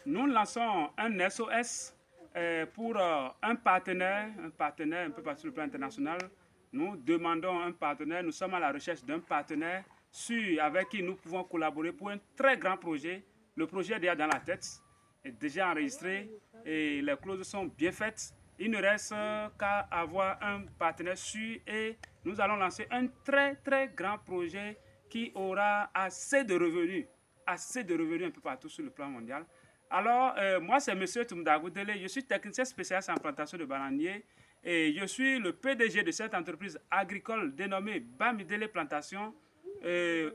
nous lançons un SOS pour un partenaire un peu partout sur le plan international. Nous demandons un partenaire, nous sommes à la recherche d'un partenaire avec qui nous pouvons collaborer pour un très grand projet. Le projet est déjà dans la tête, est déjà enregistré et les clauses sont bien faites. Il ne reste qu'à avoir un partenaire sûr et nous allons lancer un très grand projet qui aura assez de revenus un peu partout sur le plan mondial. Alors, moi, c'est M. Toumdagou Dele. Je suis technicien spécialiste en plantation de bananiers et je suis le PDG de cette entreprise agricole dénommée Bamidele Plantation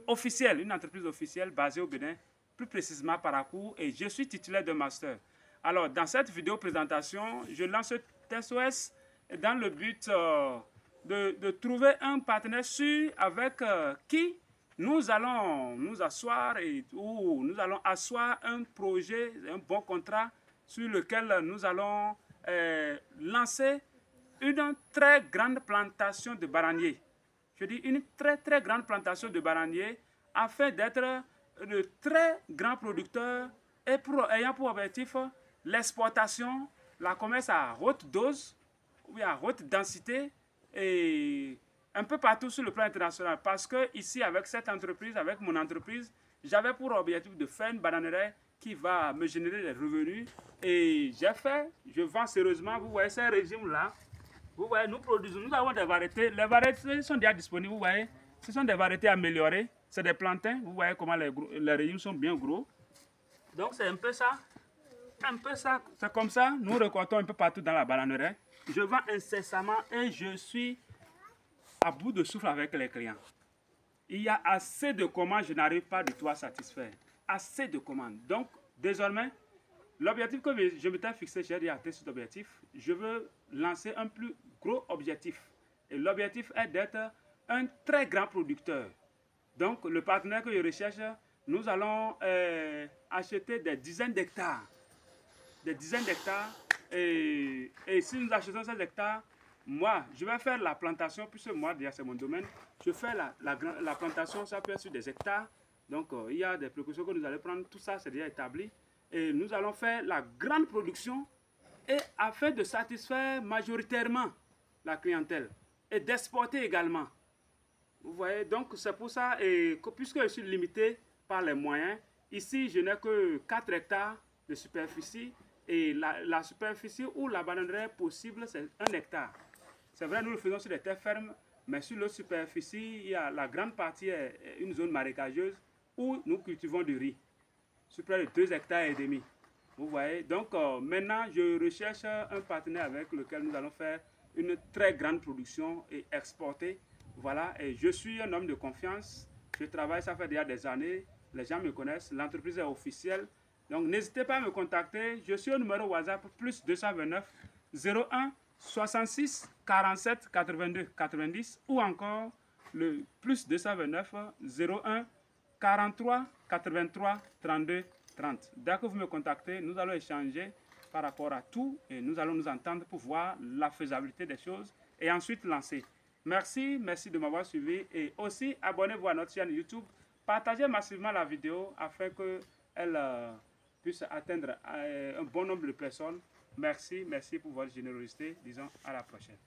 officielle, une entreprise officielle basée au Bénin, plus précisément à Parakou, et je suis titulaire de master. Alors, dans cette vidéo présentation, je lance ce SOS dans le but de trouver un partenaire sûr avec qui nous allons nous asseoir où nous allons asseoir un projet, un bon contrat sur lequel nous allons lancer une très grande plantation de bananiers. Je dis une très grande plantation de bananiers afin d'être de très grands producteurs et ayant pour objectif l'exportation, la commerce à haute dose ou à haute densité et un peu partout sur le plan international. Parce que ici, avec cette entreprise, avec mon entreprise, j'avais pour objectif de faire une bananeraie qui va me générer des revenus. Et je vends sérieusement, vous voyez ces régimes-là. Vous voyez, nous produisons, nous avons des variétés. Les variétés sont déjà disponibles, vous voyez. Ce sont des variétés améliorées. C'est des plantains. Vous voyez comment les régimes sont bien gros. Donc c'est un peu ça. C'est comme ça, nous récoltons un peu partout dans la bananeraie. Je vends incessamment et je suis à bout de souffle avec les clients. Il y a assez de commandes, je n'arrive pas du tout à satisfaire. Assez de commandes. Donc, désormais, l'objectif que je m'étais fixé, j'ai déjà atteint cet objectif. Je veux lancer un plus gros objectif. Et l'objectif est d'être un très grand producteur. Donc, le partenaire que je recherche, nous allons acheter des dizaines d'hectares. Des dizaines d'hectares. Et si nous achetons ces hectares, moi, je vais faire la plantation, puisque moi, déjà, c'est mon domaine. Je fais la plantation, ça peut être sur des hectares. Donc, il y a des précautions que nous allons prendre. Tout ça, c'est déjà établi. Et nous allons faire la grande production et afin de satisfaire majoritairement la clientèle et d'exporter également. Vous voyez, donc c'est pour ça, et puisque je suis limité par les moyens, ici, je n'ai que 4 hectares de superficie et la superficie où la bananeraie possible, c'est 1 hectare. C'est vrai, nous le faisons sur des terres fermes, mais sur l'autre superficie, la grande partie est une zone marécageuse où nous cultivons du riz, sur près de 2 hectares et demi. Vous voyez, donc maintenant, je recherche un partenaire avec lequel nous allons faire une très grande production et exporter. Voilà, et je suis un homme de confiance. Je travaille, ça fait déjà des années. Les gens me connaissent, l'entreprise est officielle. Donc, n'hésitez pas à me contacter. Je suis au numéro WhatsApp plus 229 01 66 47 82 90 ou encore le plus 229 01 43 83 32 30. Dès que vous me contactez, nous allons échanger par rapport à tout et nous allons nous entendre pour voir la faisabilité des choses et ensuite lancer. Merci de m'avoir suivi et aussi abonnez-vous à notre chaîne YouTube. Partagez massivement la vidéo afin qu'elle puisse atteindre un bon nombre de personnes. Merci pour votre générosité. Disons à la prochaine.